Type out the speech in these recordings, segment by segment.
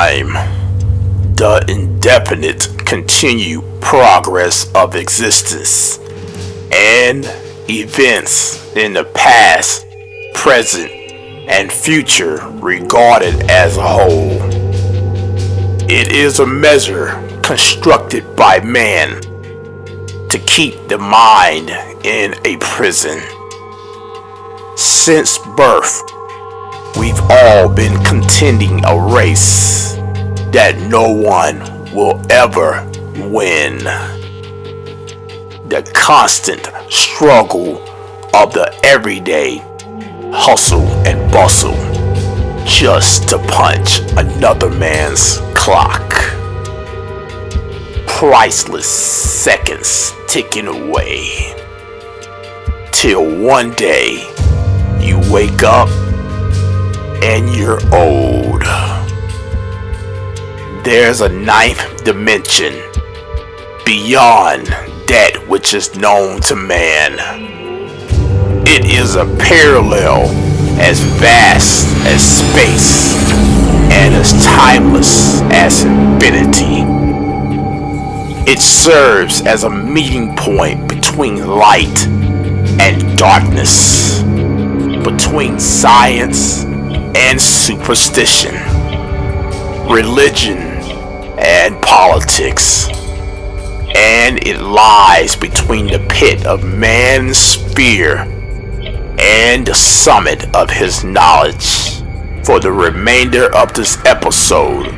time, the indefinite continued progress of existence, and events in the past, present, and future regarded as a whole. It is a measure constructed by man to keep the mind in a prison. Since birth, we've all been contending a race that no one will ever win. The constant struggle of the everyday hustle and bustle just to punch another man's clock. Priceless seconds ticking away till one day you wake up and you're old. There's a ninth dimension beyond that which is known to man. It is a parallel as vast as space and as timeless as infinity. It serves as a meeting point between light and darkness, between science and superstition, religion and politics, and it lies between the pit of man's fear and the summit of his knowledge. For the remainder of this episode,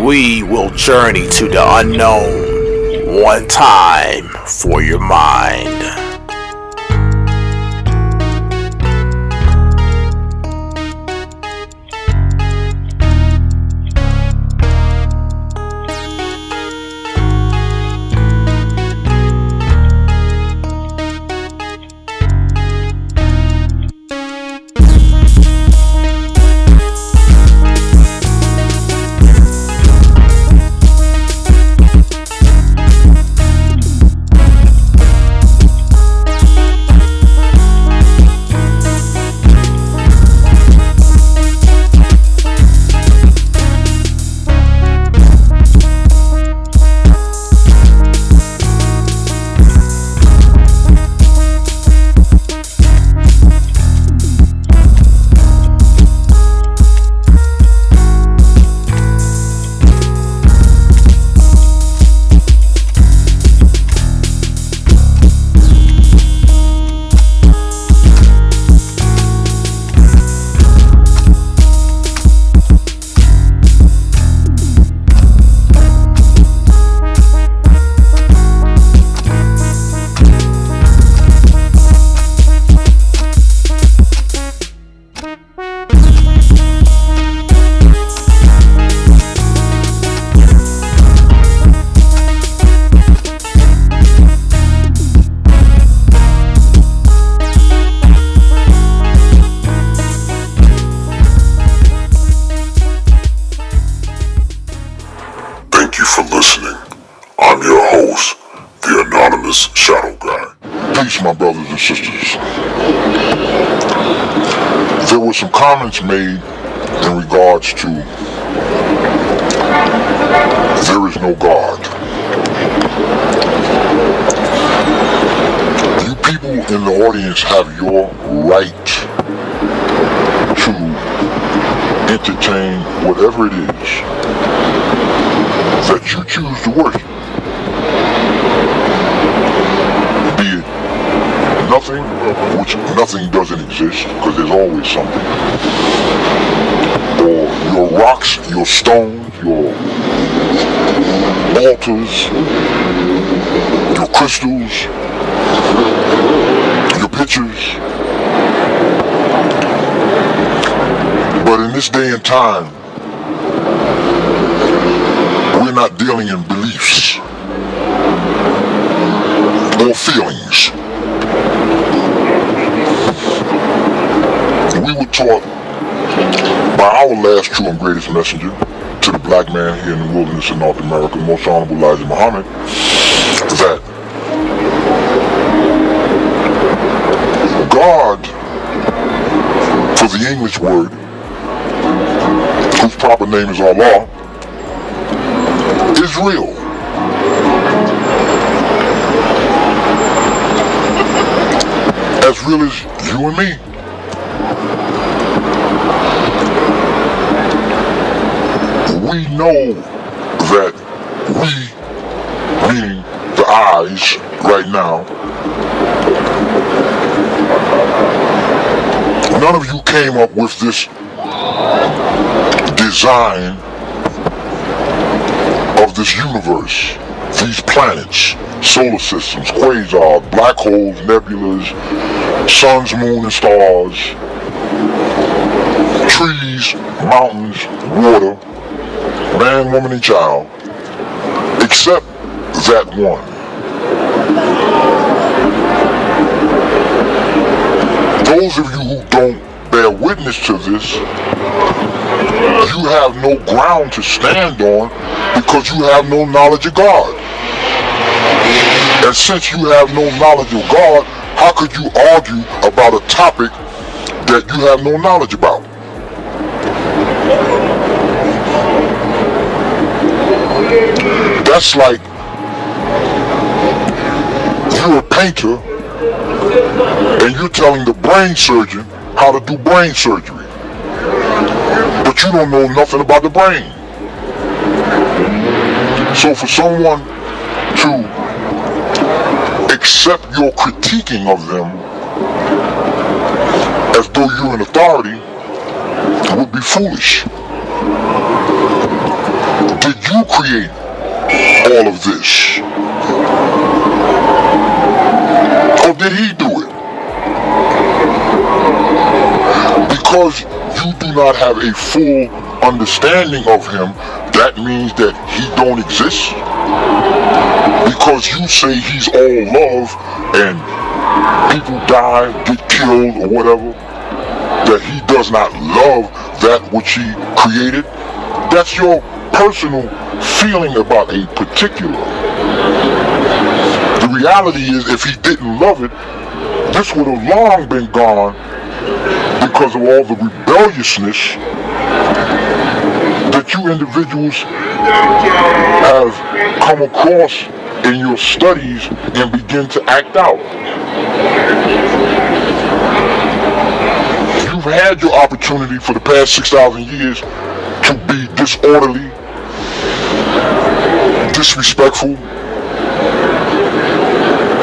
we will journey to the unknown, one time for your mind. Peace, my brothers and sisters. There were some comments made in regards to there is no God. You people in the audience have your right to entertain whatever it is that you choose to worship. Nothing, which nothing doesn't exist, because there's always something. Or your rocks, your stones, your altars, your crystals, your pictures. But in this day and time, we're not dealing in beliefs or feelings. We were taught by our last true and greatest messenger to the black man here in the wilderness of North America, Most Honorable Elijah Muhammad, that God, for the English word, whose proper name is Allah, is real. As real as you and me. We know that we, meaning the eyes right now, none of you came up with this design of this universe, these planets, solar systems, quasars, black holes, nebulas, suns, moon, and stars, trees, mountains, water, man, woman, and child, except that one. Those of you who don't bear witness to this, you have no ground to stand on because you have no knowledge of God. And since you have no knowledge of God, how could you argue about a topic that you have no knowledge about? That's like you're a painter and you're telling the brain surgeon how to do brain surgery, but you don't know nothing about the brain. So for someone to accept your critiquing of them as though you're an authority would be foolish. Did you create all of this? Or did he do it? Because you do not have a full understanding of him, that means that he don't exist? Because you say he's all love and people die, get killed or whatever, that he does not love that which he created? That's your personal feeling about a particular. The reality is, if he didn't love it, this would have long been gone because of all the rebelliousness that you individuals have come across in your studies and begin to act out. You've had your opportunity for the past 6,000 years to be disorderly, disrespectful,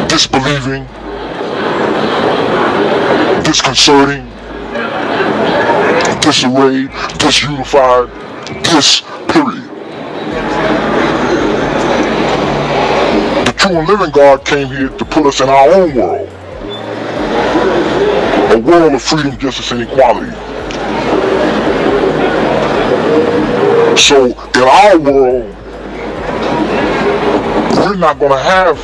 disbelieving, disconcerting, disarrayed, disunified, period. The true and living God came here to put us in our own world. A world of freedom, justice, and equality. So in our world, we're not going to have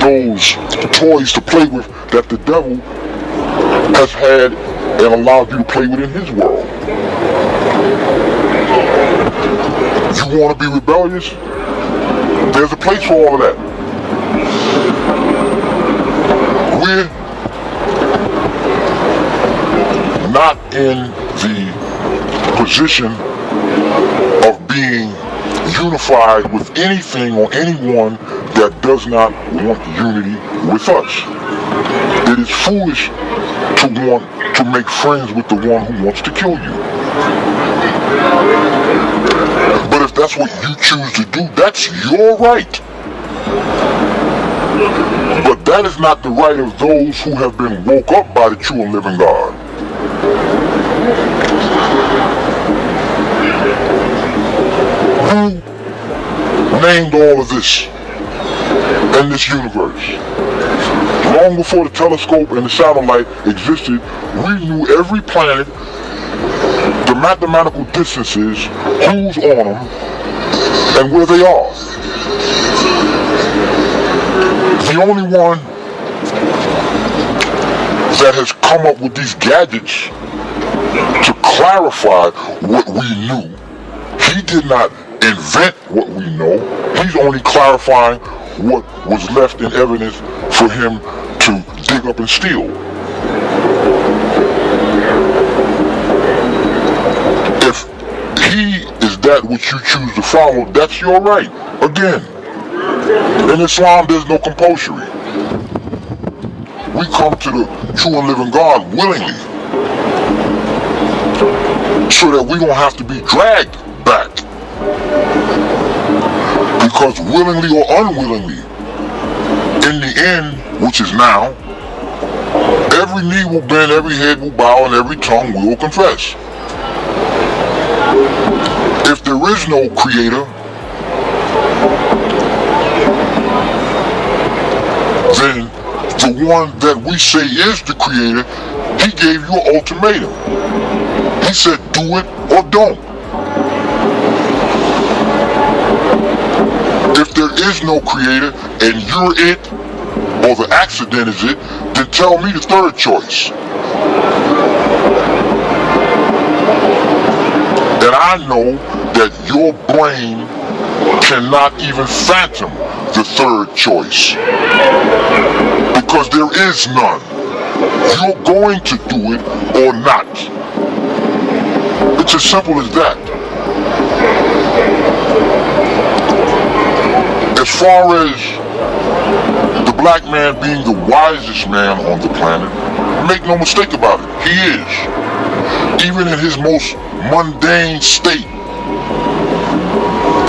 those toys to play with that the devil has had and allowed you to play with in his world. You want to be rebellious? There's a place for all of that. We're not in the position of being unified with anything or anyone that does not want unity with us. It is foolish to want to make friends with the one who wants to kill you. But if that's what you choose to do, that's your right. But that is not the right of those who have been woke up by the true and living God. Who named all of this in this universe? Long before the telescope and the satellite existed, we knew every planet, the mathematical distances, who's on them, and where they are. The only one that has come up with these gadgets to clarify what we knew, he did not invent what we know. He's only clarifying what was left in evidence for him to dig up and steal. If he is that which you choose to follow, that's your right. Again, in Islam there's no compulsory. We come to the true and living God willingly, so that we don't have to be dragged back. Because willingly or unwillingly, in the end, which is now, every knee will bend, every head will bow, and every tongue will confess. If there is no creator, then the one that we say is the creator, he gave you an ultimatum. He said, do it or don't. If there is no creator and you're it, or the accident is it, then tell me the third choice. And I know that your brain cannot even fathom the third choice, because there is none. You're going to do it or not. It's as simple as that. As far as the black man being the wisest man on the planet, make no mistake about it, he is. Even in his most mundane state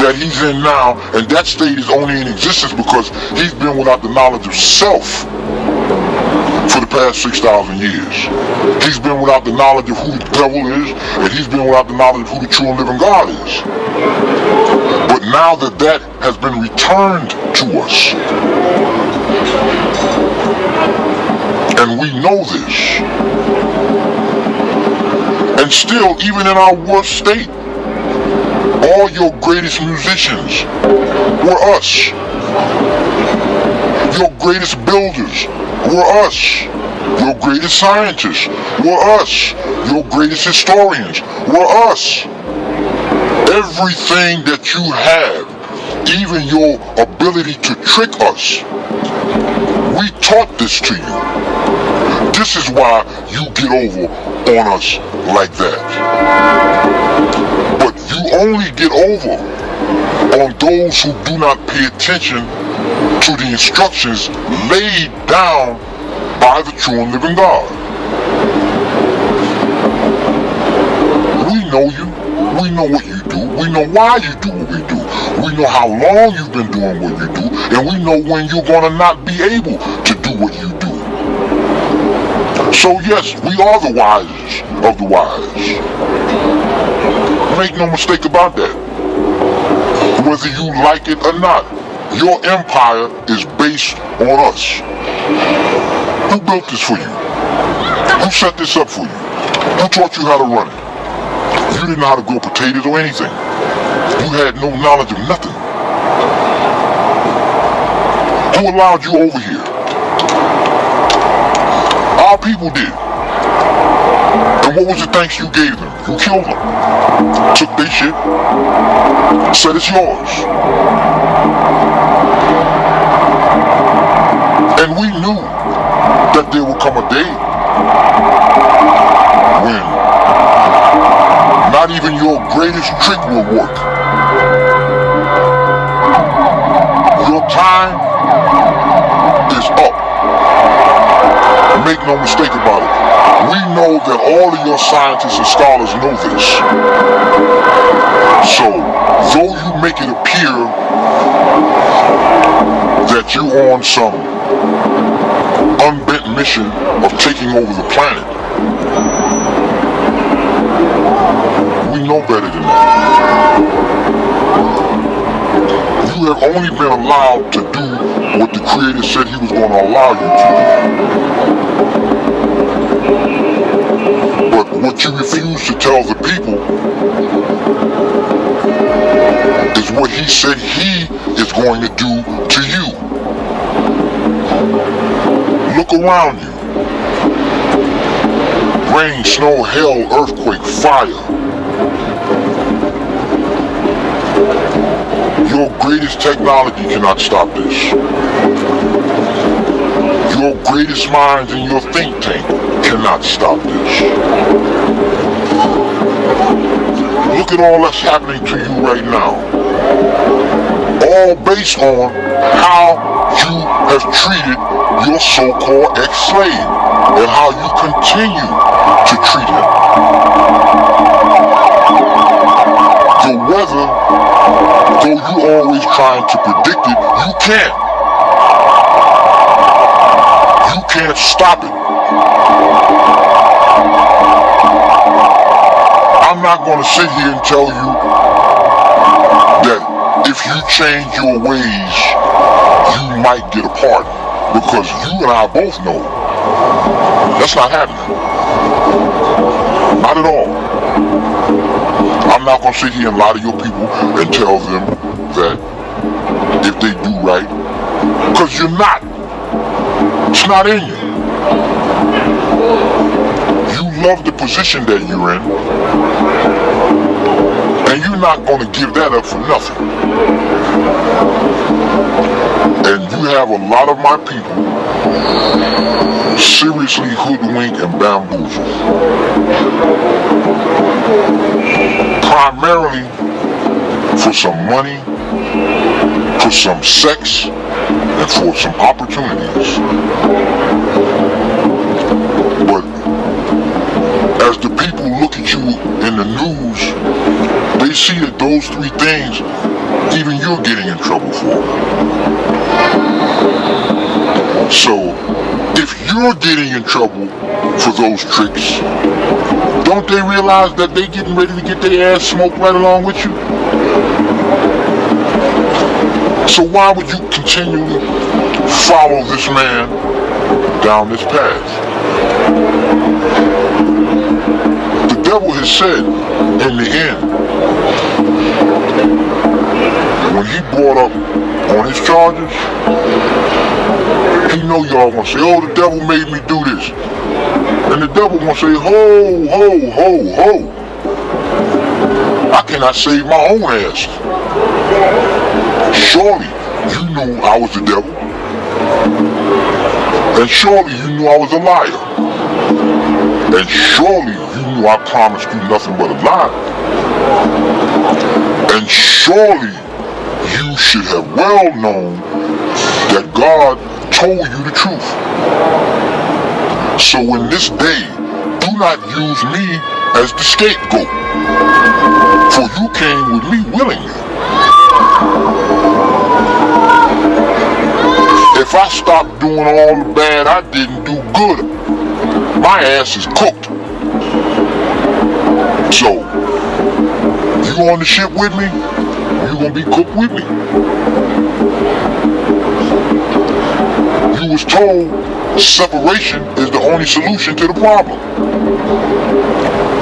that he's in now, and that state is only in existence because he's been without the knowledge of self for the past 6,000 years. He's been without the knowledge of who the devil is, and he's been without the knowledge of who the true and living God is. But now that that has been returned to us, and we know this, and still, even in our worst state, all your greatest musicians were us. Your greatest builders were us. Your greatest scientists were us. Your greatest historians were us. Everything that you have, even your ability to trick us, we taught this to you. This is why you get over on us like that. But you only get over on those who do not pay attention to the instructions laid down by the true and living God. We know you. We know what you do. We know why you do what we do. We know how long you've been doing what you do. And we know when you're going to not be able to do what you do. So yes, we are the wisest of the wise. Make no mistake about that. Whether you like it or not, your empire is based on us. Who built this for you? Who set this up for you? Who taught you how to run it? You didn't know how to grow potatoes or anything. You had no knowledge of nothing. Who allowed you over here? Our people did. And what was the thanks you gave them? You killed them. Took their shit. Said it's yours. And we knew that there would come a day when not even your greatest trick will work. Your time is up. Make no mistake about it. We know that all of your scientists and scholars know this. So, though you make it appear that you're on some unbent mission of taking over the planet, we know better than that. You have only been allowed to do what the Creator said He was going to allow you to do. But what you refuse to tell the people is what He said He is going to do to you. Look around you. Rain, snow, hail, earthquake, fire. Your greatest technology cannot stop this. Your greatest minds in your think tank cannot stop this. Look at all that's happening to you right now. All based on how you have treated your so-called ex-slave and how you continue to treat him. The weather, though you always trying to predict it, you can't. You can't stop it. I'm not going to sit here and tell you that if you change your ways, you might get a pardon. Because you and I both know that's not happening. Not at all. I'm not going to sit here and lie to your people and tell them that if they do right, because you're not. It's not in you. You love the position that you're in, and you're not going to give that up for nothing. And you have a lot of my people seriously hoodwinked and bamboozled. Primarily for some money, for some sex, and for some opportunities. But as the people look at you in the news, they see that those three things, even you're getting in trouble for. So, if you're getting in trouble for those tricks, don't they realize that they getting ready to get their ass smoked right along with you? So why would you continually follow this man down this path? The devil has said, in the end, when he brought up on his charges, he know y'all gonna say, oh, the devil made me do this. And the devil gonna say, ho, ho, ho, ho. I cannot save my own ass. Surely you knew I was the devil. And surely you knew I was a liar. And surely you knew I promised you nothing but a lie. And surely you should have well known that God told you the truth. So in this day, do not use me as the scapegoat. For you came with me willingly. If I stop doing all the bad I didn't do good, my ass is cooked. So, you on the ship with me, you gonna be cooked with me. You was told separation is the only solution to the problem.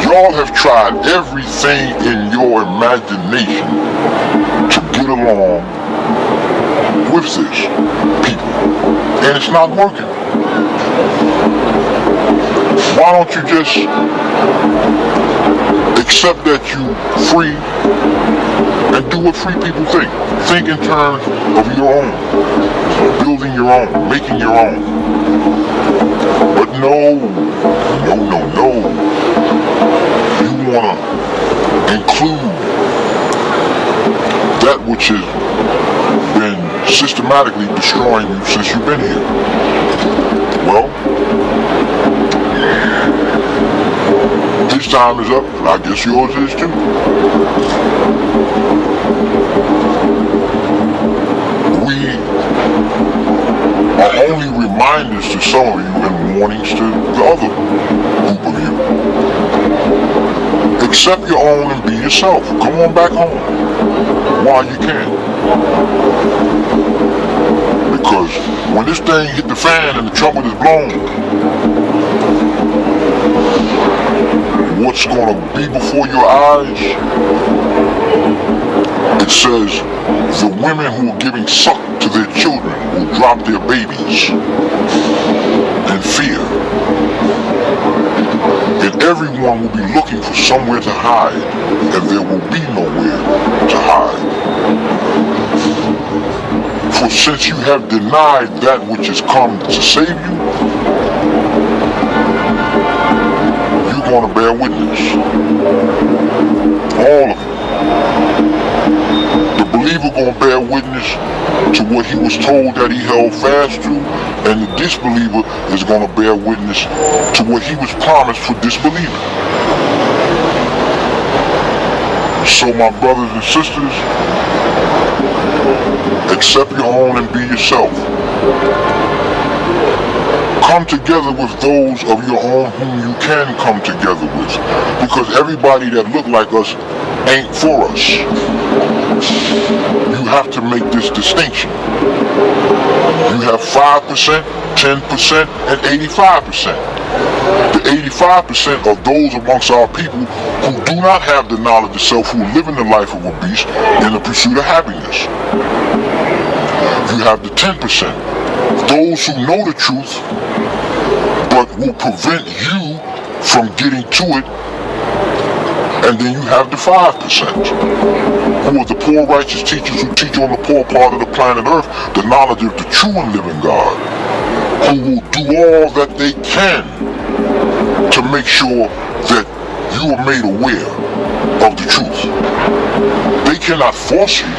Y'all have tried everything in your imagination to get along with this people, and it's not working. Why don't you just accept that you free and do what free people think? Think in terms of your own, building your own, making your own. But no. You want to include that which has been systematically destroying you since you've been here. Well, his time is up, and I guess yours is too. We are only reminders to some of you and warnings to the other group of you. Accept your own and be yourself. Come on back home while you can. Because when this thing hit the fan and the trumpet is blown, what's going to be before your eyes? It says the women who are giving suck to their children will drop their babies in fear. And everyone will be looking for somewhere to hide, and there will be nowhere to hide. For since you have denied that which has come to save you, you're going to bear witness All of it. The believer gonna bear witness to what he was told that he held fast to, and the disbeliever is gonna bear witness to what he was promised for disbelieving. So my brothers and sisters, accept your own and be yourself. Come together with those of your own whom you can come together with, because everybody that look like us ain't for us. You have to make this distinction. You have 5%, 10%, and 85%. The 85% are those amongst our people who do not have the knowledge of self, who are living the life of a beast in the pursuit of happiness. You have the 10%, those who know the truth, but will prevent you from getting to it. And then you have the 5%, who are the poor righteous teachers who teach on the poor part of the planet Earth the knowledge of the true and living God, who will do all that they can to make sure that you are made aware of the truth. They cannot force you.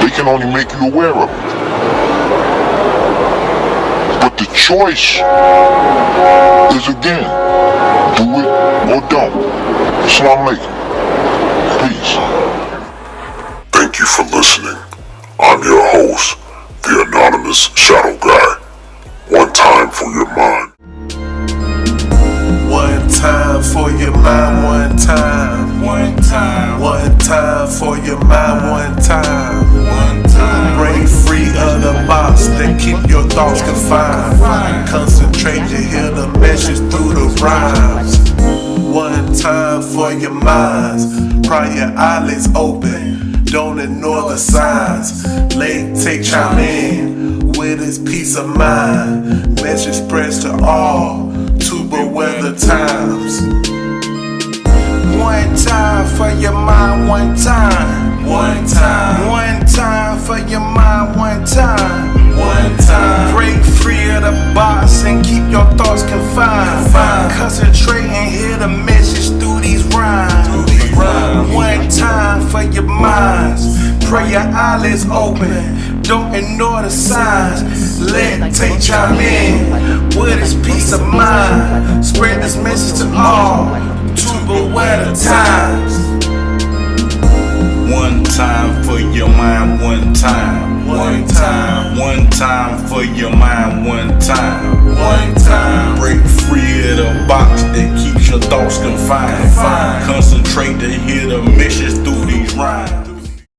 They can only make you aware of it. But the choice is, again, do it or don't. Assalamu alaikum. Peace. Thank you for listening. I'm your host, the Anonymous Shadow Guy. One time for your mind. One time for your mind, one time. One time. One time for your mind, one time. One time. Break free of the box that keep your thoughts confined. Concentrate to hear the message through the rhymes. One time for your minds. Pry your eyelids open. Don't ignore the signs. Late take chime in with his peace of mind. Message spreads to all to beware the times. One time for your mind, one time. One time. One time for your mind, one time. One time. Break free of the box and keep your thoughts confined. Concentrate and hear the message through these rhymes. One time for your minds. Pray your eyelids open. Don't ignore the signs. Let take chime in with his peace of mind. Spread this message to all to beware the times. One time for your mind, one time. One time. One time for your mind, one time. One time. Break free of the box that keeps your thoughts confined. Concentrate to hear the message through